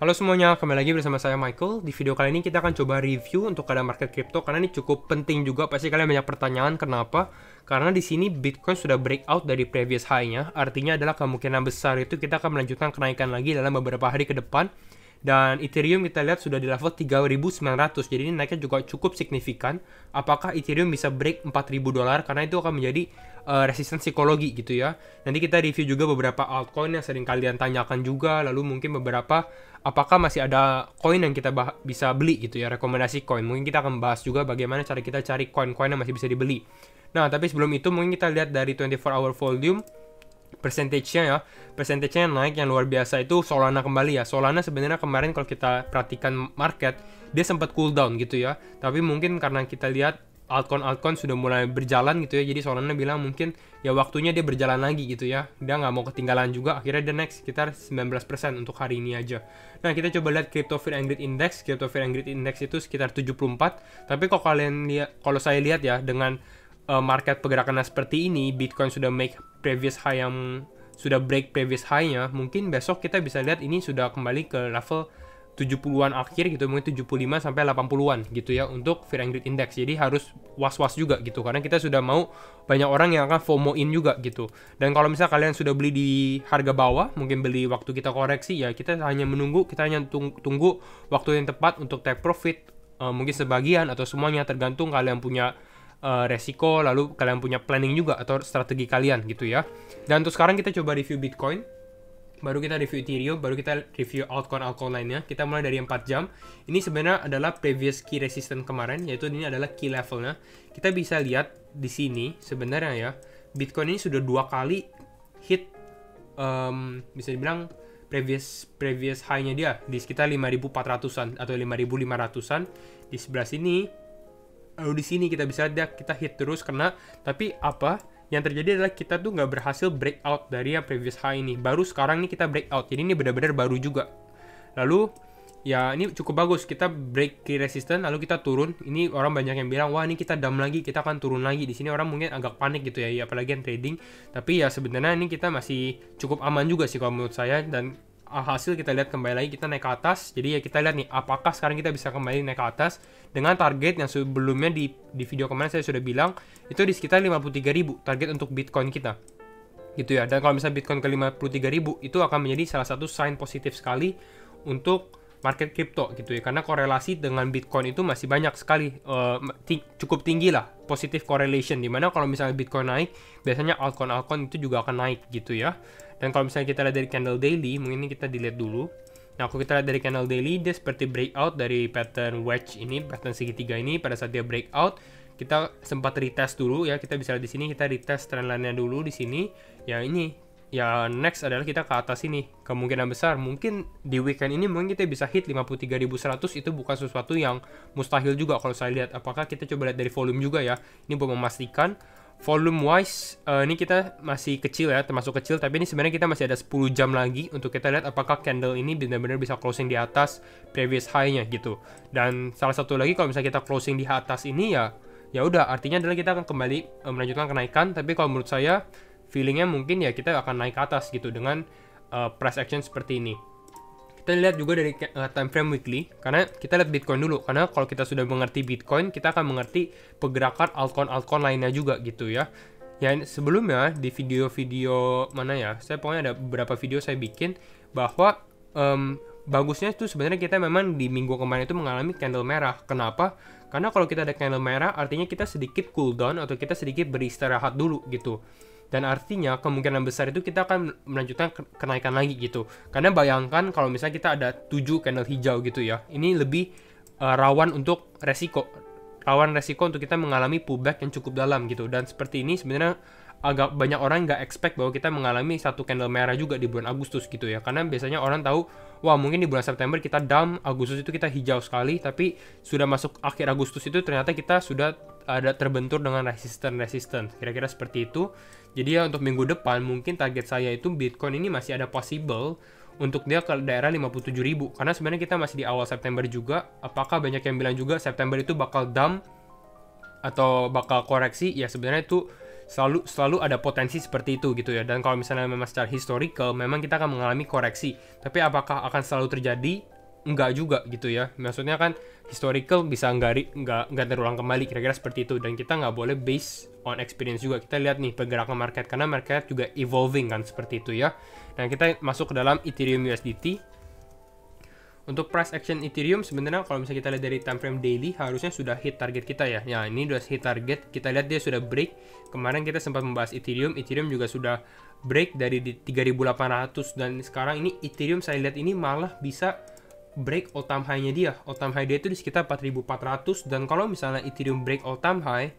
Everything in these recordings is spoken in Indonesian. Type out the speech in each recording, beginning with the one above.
Halo semuanya, kembali lagi bersama saya Michael. Di video kali ini kita akan coba review untuk keadaan market crypto karena ini cukup penting juga. Pasti kalian banyak pertanyaan kenapa? Karena di sini Bitcoin sudah breakout dari previous high-nya. Artinya adalah kemungkinan besar itu kita akan melanjutkan kenaikan lagi dalam beberapa hari ke depan. Dan Ethereum kita lihat sudah di level 3.900. Jadi ini naiknya juga cukup signifikan. Apakah Ethereum bisa break $4.000? Karena itu akan menjadi resistance psikologi gitu ya. Nanti kita review juga beberapa altcoin yang sering kalian tanyakan juga. Lalu mungkin beberapa apakah masih ada koin yang kita bisa beli gitu ya, rekomendasi koin. Mungkin kita akan bahas juga bagaimana cara kita cari koin-koin yang masih bisa dibeli. Nah, tapi sebelum itu mungkin kita lihat dari 24 hour volume percentage-nya ya. Percentage-nya yang naik yang luar biasa itu Solana kembali ya. Solana sebenarnya kemarin kalau kita perhatikan market, dia sempat cool down gitu ya. Tapi mungkin karena kita lihat altcoin sudah mulai berjalan gitu ya, jadi Solana bilang mungkin ya waktunya dia berjalan lagi gitu ya, dia nggak mau ketinggalan juga, akhirnya dia naik sekitar 19% untuk hari ini aja. Nah, kita coba lihat Crypto Fear and Greed Index. Crypto Fear and Greed Index itu sekitar 74, tapi kalau saya lihat ya, dengan market pergerakannya seperti ini, Bitcoin sudah make previous high yang sudah break previous high-nya, mungkin besok kita bisa lihat ini sudah kembali ke level 70-an akhir gitu, mungkin 75 sampai 80-an gitu ya untuk Fear and Greed Index. Jadi harus was-was juga gitu karena kita sudah mau banyak orang yang akan FOMO-in juga gitu. Dan kalau misalnya kalian sudah beli di harga bawah, mungkin beli waktu kita koreksi ya, kita hanya menunggu, kita hanya tunggu waktu yang tepat untuk take profit, mungkin sebagian atau semuanya tergantung kalian punya resiko, lalu kalian punya planning juga atau strategi kalian gitu ya. Dan untuk sekarang kita coba review Bitcoin, baru kita review Ethereum, baru kita review altcoin lainnya. Kita mulai dari 4 jam. Ini sebenarnya adalah previous key resistance kemarin, yaitu ini adalah key levelnya. Kita bisa lihat di sini sebenarnya ya, Bitcoin ini sudah 2 kali hit bisa dibilang previous high-nya dia di sekitar 5.400-an atau 5.500-an di sebelah sini. Lalu di sini kita bisa lihat kita hit terus karena, tapi apa yang terjadi adalah kita tuh nggak berhasil breakout dari yang previous high ini. Baru sekarang nih kita breakout. Jadi ini benar-benar baru juga. Lalu ya ini cukup bagus. Kita break key resistance lalu kita turun. Ini orang banyak yang bilang, wah ini kita dump lagi, kita akan turun lagi. Di sini orang mungkin agak panik gitu ya, apalagi yang trading. Tapi ya sebenarnya ini kita masih cukup aman juga sih kalau menurut saya. Dan hasil kita lihat kembali lagi kita naik ke atas. Jadi ya kita lihat nih apakah sekarang kita bisa kembali naik ke atas dengan target yang sebelumnya di video kemarin saya sudah bilang itu di sekitar 53.000 target untuk Bitcoin kita gitu ya. Dan kalau misalnya Bitcoin ke 53.000 itu akan menjadi salah satu sign positif sekali untuk market crypto gitu ya, karena korelasi dengan Bitcoin itu masih banyak sekali, cukup tinggi lah positive correlation, dimana kalau misalnya Bitcoin naik biasanya altcoin itu juga akan naik gitu ya. Dan kalau misalnya kita lihat dari candle daily, mungkin ini kita dilihat dulu. Nah, kalau kita lihat dari candle daily, dia seperti breakout dari pattern wedge ini, pattern segitiga ini. Pada saat dia breakout, kita sempat retest dulu ya. Kita bisa lihat di sini, kita retest trendline-nya dulu di sini. Ya ini, ya next adalah kita ke atas ini. Kemungkinan besar, mungkin di weekend ini mungkin kita bisa hit 53.100. Itu bukan sesuatu yang mustahil juga kalau saya lihat. Apakah kita coba lihat dari volume juga ya. Ini buat memastikan. Volume wise, ini kita masih kecil ya, termasuk kecil, tapi ini sebenarnya kita masih ada 10 jam lagi untuk kita lihat apakah candle ini benar-benar bisa closing di atas previous high-nya gitu. Dan salah satu lagi, kalau misalnya kita closing di atas ini ya udah, artinya adalah kita akan kembali melanjutkan kenaikan. Tapi kalau menurut saya feelingnya mungkin ya kita akan naik ke atas gitu dengan price action seperti ini. Kita lihat juga dari time frame weekly, karena kita lihat Bitcoin dulu, karena kalau kita sudah mengerti Bitcoin, kita akan mengerti pergerakan altcoin lainnya juga gitu ya. Ya sebelumnya di video-video mana ya, saya pokoknya ada beberapa video saya bikin bahwa bagusnya itu sebenarnya kita memang di minggu kemarin itu mengalami candle merah. Kenapa? Karena kalau kita ada candle merah, artinya kita sedikit cool down atau kita sedikit beristirahat dulu gitu. Dan artinya kemungkinan besar itu kita akan melanjutkan kenaikan lagi gitu. Karena bayangkan kalau misalnya kita ada 7 candle hijau gitu ya, ini lebih rawan untuk resiko. Rawan resiko untuk kita mengalami pullback yang cukup dalam gitu. Dan seperti ini sebenarnya agak banyak orang nggak expect bahwa kita mengalami satu candle merah juga di bulan Agustus gitu ya. Karena biasanya orang tahu, wah mungkin di bulan September kita dump, Agustus itu kita hijau sekali, tapi sudah masuk akhir Agustus itu ternyata kita sudah ada terbentur dengan resistance. Kira-kira seperti itu. Jadi ya untuk minggu depan mungkin target saya itu Bitcoin ini masih ada possible untuk dia ke daerah 57.000. Karena sebenarnya kita masih di awal September juga. Apakah banyak yang bilang juga September itu bakal dump atau bakal koreksi? Ya sebenarnya itu selalu ada potensi seperti itu gitu ya. Dan kalau misalnya memang secara historical memang kita akan mengalami koreksi, tapi apakah akan selalu terjadi enggak juga gitu ya. Maksudnya kan historical bisa nggak terulang kembali, kira-kira seperti itu. Dan kita nggak boleh base on experience juga. Kita lihat nih pergerakan market, karena market juga evolving kan, seperti itu ya. Dan kita masuk ke dalam Ethereum USDT. Untuk price action Ethereum sebenarnya kalau misalnya kita lihat dari time frame daily harusnya sudah hit target kita ya. Ya, ini udah hit target. Kita lihat dia sudah break. Kemarin kita sempat membahas Ethereum juga sudah break dari 3.800, dan sekarang ini Ethereum saya lihat ini malah bisa break all time high-nya dia. All time high dia itu di sekitar 4.400, dan kalau misalnya Ethereum break all time high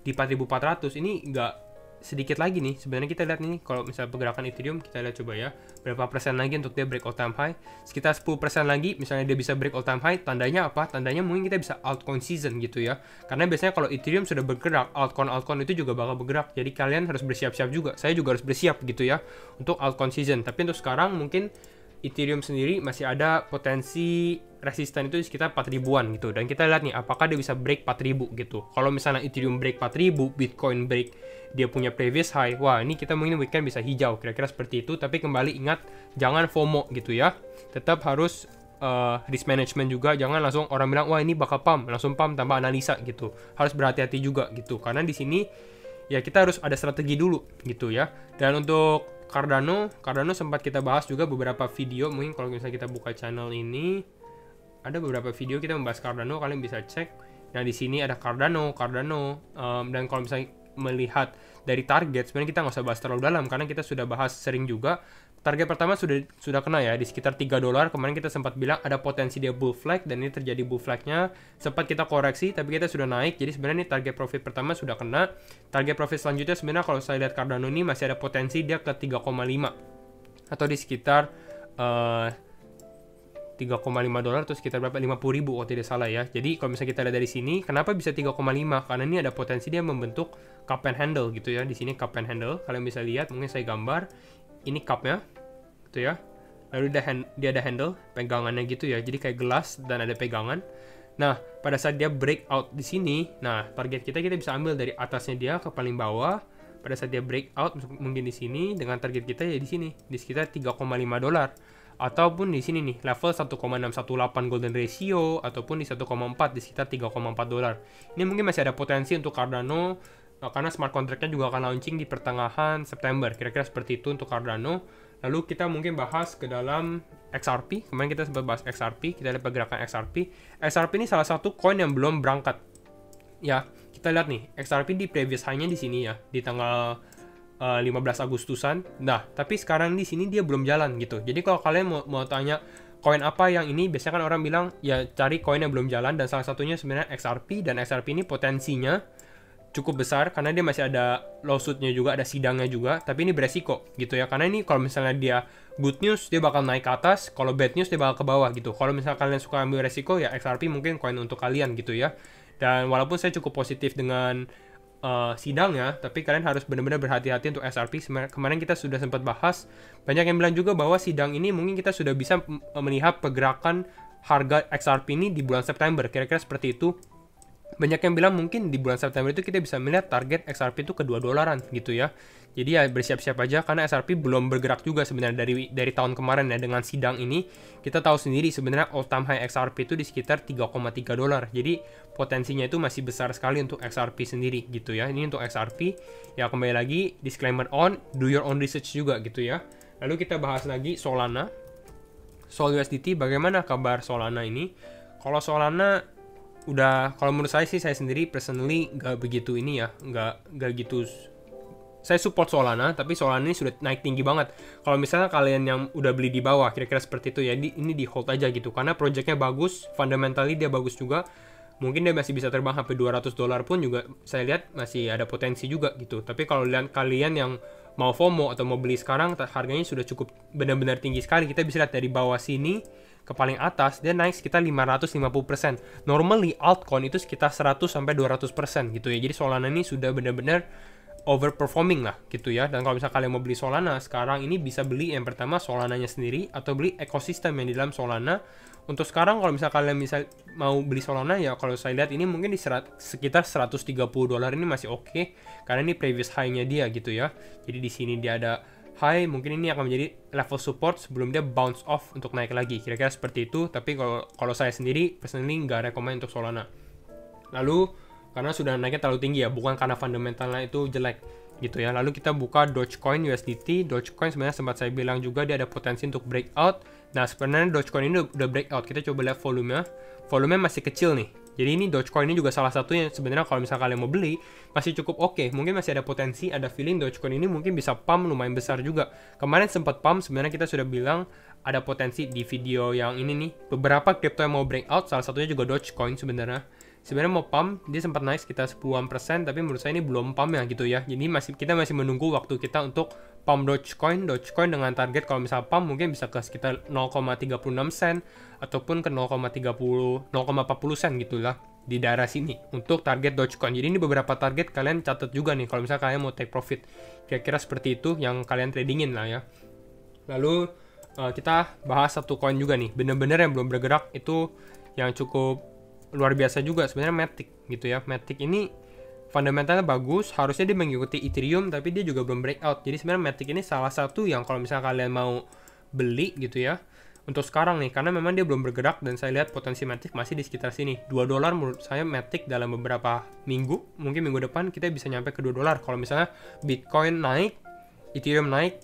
di 4.400 ini nggak sedikit lagi nih. Sebenarnya kita lihat nih, kalau misalnya pergerakan Ethereum, kita lihat coba ya, berapa persen lagi untuk dia break all time high. Sekitar 10% lagi, misalnya dia bisa break all time high, tandanya apa? Tandanya mungkin kita bisa altcoin season gitu ya. Karena biasanya kalau Ethereum sudah bergerak, altcoin itu juga bakal bergerak. Jadi kalian harus bersiap-siap juga. Saya juga harus bersiap gitu ya untuk altcoin season. Tapi untuk sekarang mungkin Ethereum sendiri masih ada potensi resisten itu di sekitar 4.000-an gitu. Dan kita lihat nih apakah dia bisa break 4.000 gitu. Kalau misalnya Ethereum break 4.000, Bitcoin break dia punya previous high, wah ini kita mungkin weekend bisa hijau, kira-kira seperti itu. Tapi kembali ingat, jangan FOMO gitu ya. Tetap harus risk management juga. Jangan langsung orang bilang wah ini bakal pump, langsung pump tanpa analisa gitu. Harus berhati-hati juga gitu. Karena di sini ya kita harus ada strategi dulu gitu ya. Dan untuk Cardano sempat kita bahas juga beberapa video. Mungkin kalau misalnya kita buka channel ini, ada beberapa video kita membahas Cardano, kalian bisa cek. Nah di sini ada Cardano, dan kalau misalnya melihat dari target, sebenarnya kita nggak usah bahas terlalu dalam karena kita sudah bahas sering juga. Target pertama sudah kena ya, di sekitar $3. Kemarin kita sempat bilang ada potensi dia bull flag, dan ini terjadi bull flagnya. Sempat kita koreksi, tapi kita sudah naik. Jadi sebenarnya ini target profit pertama sudah kena. Target profit selanjutnya sebenarnya kalau saya lihat Cardano ini masih ada potensi dia ke 3,5 atau di sekitar $3,5 atau sekitar berapa, 50.000 kalau tidak salah ya. Jadi kalau misalnya kita lihat dari sini, kenapa bisa 3,5? Karena ini ada potensi dia membentuk cup and handle gitu ya. Di sini cup and handle, kalian bisa lihat, mungkin saya gambar. Ini cupnya gitu ya. Lalu dia ada handle pegangannya gitu ya. Jadi kayak gelas dan ada pegangan. Nah, pada saat dia breakout di sini, nah target kita bisa ambil dari atasnya dia ke paling bawah. Pada saat dia breakout mungkin di sini, dengan target kita ya di sini di sekitar $3,5. Ataupun di sini nih level 1,618 golden ratio, ataupun di 1,4 di sekitar $3,4. Ini mungkin masih ada potensi untuk Cardano. Karena smart contract-nya juga akan launching di pertengahan September, kira-kira seperti itu untuk Cardano. Lalu kita mungkin bahas ke dalam XRP. Kemarin kita sempat bahas XRP, kita lihat pergerakan XRP. XRP ini salah satu coin yang belum berangkat. Ya, kita lihat nih, XRP di previous high-nya di sini ya, di tanggal 15 Agustusan. Nah, tapi sekarang di sini dia belum jalan gitu. Jadi kalau kalian mau tanya koin apa yang ini, biasanya kan orang bilang ya cari koin yang belum jalan, dan salah satunya sebenarnya XRP. Dan XRP ini potensinya cukup besar karena dia masih ada lawsuit-nya juga, ada sidangnya juga, tapi ini beresiko gitu ya. Karena ini kalau misalnya dia good news dia bakal naik ke atas, kalau bad news dia bakal ke bawah gitu. Kalau misalnya kalian suka ambil resiko ya XRP mungkin koin untuk kalian gitu ya. Dan walaupun saya cukup positif dengan sidangnya, tapi kalian harus benar-benar berhati-hati untuk XRP. Kemarin kita sudah sempat bahas, banyak yang bilang juga bahwa sidang ini mungkin kita sudah bisa melihat pergerakan harga XRP ini di bulan September, kira-kira seperti itu. Banyak yang bilang mungkin di bulan September itu kita bisa melihat target XRP itu ke $2 gitu ya. Jadi ya bersiap-siap aja karena XRP belum bergerak juga sebenarnya dari tahun kemarin ya. Dengan sidang ini kita tahu sendiri sebenarnya all time high XRP itu di sekitar $3,3. Jadi potensinya itu masih besar sekali untuk XRP sendiri gitu ya. Ini untuk XRP. Ya kembali lagi disclaimer on, do your own research juga gitu ya. Lalu kita bahas lagi Solana. Sol USDT, bagaimana kabar Solana ini? Kalau Solana kalau menurut saya sih, saya sendiri personally nggak begitu ini ya, nggak gitu. Saya support Solana, tapi Solana ini sudah naik tinggi banget. Kalau misalnya kalian yang udah beli di bawah, kira-kira seperti itu ya, ini di hold aja gitu, karena projectnya bagus, fundamentally dia bagus juga. Mungkin dia masih bisa terbang sampai $200 pun juga, saya lihat masih ada potensi juga gitu. Tapi kalau kalian yang mau FOMO atau mau beli sekarang, harganya sudah cukup benar-benar tinggi sekali. Kita bisa lihat dari bawah sini ke paling atas dia naik sekitar 550%. Normally altcoin itu sekitar 100-200% gitu ya. Jadi Solana ini sudah benar-benar overperforming lah gitu ya. Dan kalau misalnya kalian mau beli Solana sekarang ini, bisa beli yang pertama Solananya sendiri atau beli ekosistem yang di dalam Solana. Untuk sekarang kalau misalnya kalian mau beli Solana ya, kalau saya lihat ini mungkin di sekitar $130 ini masih oke, karena ini previous high-nya dia gitu ya. Jadi di sini dia ada high, mungkin ini akan menjadi level support sebelum dia bounce off untuk naik lagi. Kira-kira seperti itu, tapi kalau saya sendiri personally nggak rekomend untuk Solana. Lalu karena sudah naiknya terlalu tinggi ya, bukan karena fundamentalnya itu jelek gitu ya. Lalu kita buka Dogecoin USDT. Dogecoin sebenarnya sempat saya bilang juga dia ada potensi untuk breakout. Nah sebenarnya Dogecoin ini udah breakout. Kita coba lihat volumenya. Volumenya masih kecil nih. Jadi ini Dogecoin ini juga salah satu yang sebenarnya kalau misalnya kalian mau beli masih cukup oke. Mungkin masih ada potensi, ada feeling Dogecoin ini mungkin bisa pump lumayan besar juga. Kemarin sempat pump, sebenarnya kita sudah bilang ada potensi di video yang ini nih. Beberapa crypto yang mau breakout, salah satunya juga Dogecoin sebenarnya. Sebenarnya mau pump, dia sempat naik sekitar 10%, tapi menurut saya ini belum pump ya gitu ya. Jadi kita masih menunggu waktu kita untuk pump Dogecoin dengan target kalau misalnya pump mungkin bisa ke sekitar 0,36 sen ataupun ke 0,40 sen gitulah di daerah sini untuk target Dogecoin. Jadi ini beberapa target kalian catat juga nih kalau misalnya kalian mau take profit. Kira-kira seperti itu yang kalian tradingin lah ya. Lalu kita bahas satu coin juga nih, bener-bener yang belum bergerak itu yang cukup luar biasa juga sebenarnya Matic gitu ya. Matic ini fundamentalnya bagus, harusnya dia mengikuti Ethereum tapi dia juga belum breakout. Jadi sebenarnya Matic ini salah satu yang kalau misalnya kalian mau beli gitu ya untuk sekarang nih, karena memang dia belum bergerak dan saya lihat potensi Matic masih di sekitar sini. $2 menurut saya Matic dalam beberapa minggu, mungkin minggu depan kita bisa nyampe ke $2 kalau misalnya Bitcoin naik, Ethereum naik.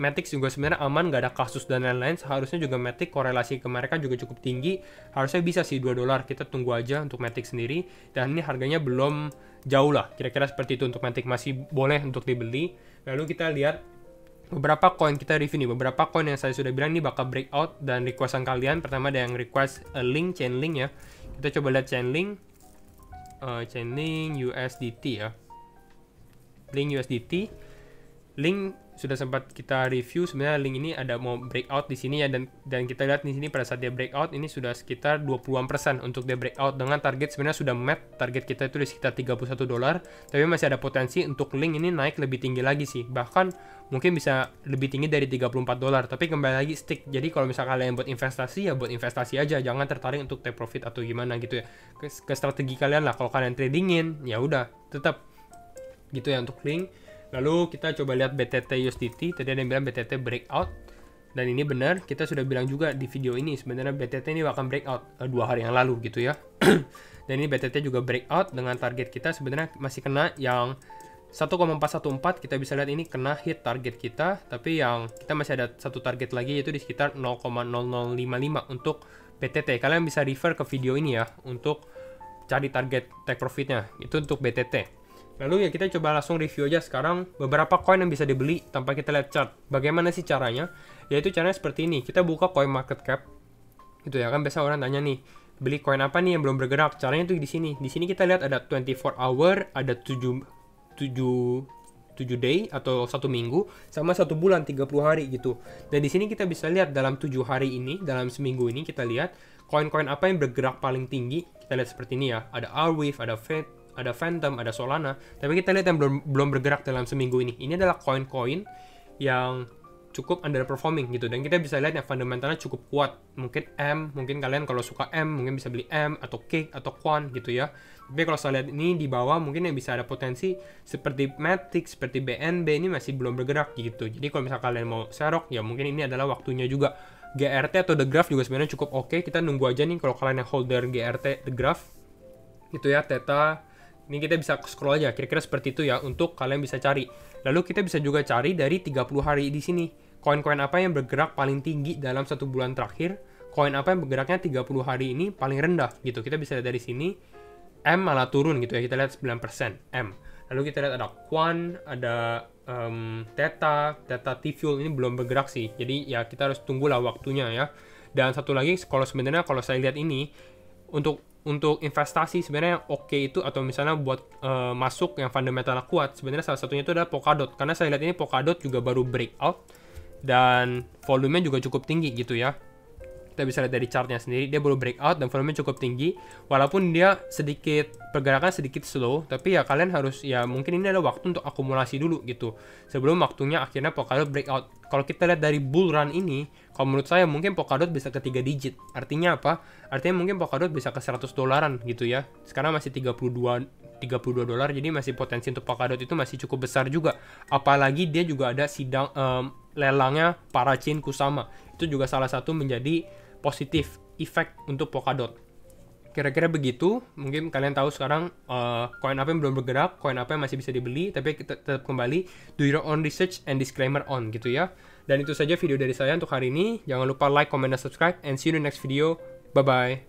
Matic juga sebenarnya aman, nggak ada kasus dan lain-lain. Seharusnya juga Matic korelasi ke mereka juga cukup tinggi. Harusnya bisa sih $2. Kita tunggu aja untuk Matic sendiri. Dan ini harganya belum jauh lah. Kira-kira seperti itu untuk Matic, masih boleh untuk dibeli. Lalu kita lihat beberapa coin kita review nih. Beberapa coin yang saya sudah bilang ini bakal breakout dan requestan kalian. Pertama ada yang request link, Chainlink ya. Kita coba lihat Chainlink. Chainlink USDT ya. Link USDT. Link sudah sempat kita review, sebenarnya link ini ada mau breakout di sini ya, dan kita lihat di sini pada saat dia breakout ini sudah sekitar 20% untuk dia breakout dengan target sebenarnya sudah met, target kita itu di sekitar $31, tapi masih ada potensi untuk link ini naik lebih tinggi lagi sih, bahkan mungkin bisa lebih tinggi dari $34, tapi kembali lagi stick. Jadi kalau misalnya kalian buat investasi ya buat investasi aja, jangan tertarik untuk take profit atau gimana gitu ya, ke strategi kalian lah. Kalau kalian tradingin ya udah tetap gitu ya untuk link. Lalu kita coba lihat BTT USDT. Tadi ada yang bilang BTT breakout, dan ini benar, kita sudah bilang juga di video ini sebenarnya BTT ini akan breakout 2 hari yang lalu gitu ya. Dan ini BTT juga breakout dengan target kita sebenarnya masih kena yang 1,414. Kita bisa lihat ini kena hit target kita, tapi yang kita masih ada satu target lagi yaitu di sekitar 0,0055 untuk BTT. Kalian bisa refer ke video ini ya untuk cari target take profitnya, itu untuk BTT. Lalu ya kita coba langsung review aja sekarang beberapa coin yang bisa dibeli tanpa kita lihat chart. Bagaimana sih caranya? Yaitu caranya seperti ini. Kita buka coin market cap. Gitu ya kan, biasa orang tanya nih, beli coin apa nih yang belum bergerak? Caranya tuh di sini. Di sini kita lihat ada 24 hour, ada 7 day atau 1 minggu sama 1 bulan 30 hari gitu. Dan di sini kita bisa lihat dalam 7 hari ini, dalam seminggu ini kita lihat koin-koin apa yang bergerak paling tinggi. Kita lihat seperti ini ya. Ada Arweave, ada Fed, ada Phantom, ada Solana. Tapi kita lihat yang belum bergerak dalam seminggu ini. Ini adalah koin-koin yang cukup underperforming gitu. Dan kita bisa lihat yang fundamentalnya cukup kuat. Mungkin M, mungkin kalian kalau suka M, mungkin bisa beli M, atau Cake, atau Quan gitu ya. Tapi kalau saya lihat ini di bawah, mungkin yang bisa ada potensi seperti Matic, seperti BNB, ini masih belum bergerak gitu. Jadi kalau misalnya kalian mau serok, ya mungkin ini adalah waktunya juga. GRT atau The Graph juga sebenarnya cukup oke. Kita nunggu aja nih kalau kalian yang holder GRT, The Graph gitu ya, Theta. Ini kita bisa scroll aja, kira-kira seperti itu ya untuk kalian bisa cari. Lalu kita bisa juga cari dari 30 hari di sini. Koin-koin apa yang bergerak paling tinggi dalam 1 bulan terakhir? Koin apa yang bergeraknya 30 hari ini paling rendah gitu. Kita bisa lihat dari sini. M malah turun gitu ya, kita lihat 9% M. Lalu kita lihat ada Quan, ada Theta T-Fuel ini belum bergerak sih. Jadi ya kita harus tunggulah waktunya ya. Dan satu lagi, kalau sebenarnya kalau saya lihat ini untuk investasi sebenarnya oke itu, atau misalnya buat masuk yang fundamentalnya kuat, sebenarnya salah satunya itu adalah Polkadot. Karena saya lihat ini Polkadot juga baru breakout dan volumenya juga cukup tinggi gitu ya. Kita bisa lihat dari chartnya sendiri, dia baru breakout dan volumenya cukup tinggi. Walaupun dia pergerakan sedikit slow, tapi ya kalian harus, ya mungkin ini adalah waktu untuk akumulasi dulu gitu sebelum waktunya akhirnya Polkadot breakout. kalau kita lihat dari bull run ini, kalau menurut saya mungkin Polkadot bisa ke 3 digit. Artinya apa? Artinya mungkin Polkadot bisa ke $100 gitu ya. Sekarang masih 32 dolar, jadi masih potensi untuk Polkadot itu masih cukup besar juga. Apalagi dia juga ada sidang lelangnya Parachain Kusama. Itu juga salah satu menjadi positif efek untuk Polkadot. Kira-kira begitu. Mungkin kalian tahu sekarang koin apa yang belum bergerak, koin apa yang masih bisa dibeli, tapi kita tetap kembali do your own research and disclaimer on gitu ya. Dan itu saja video dari saya untuk hari ini. Jangan lupa like, comment, dan subscribe, and see you in the next video. Bye bye.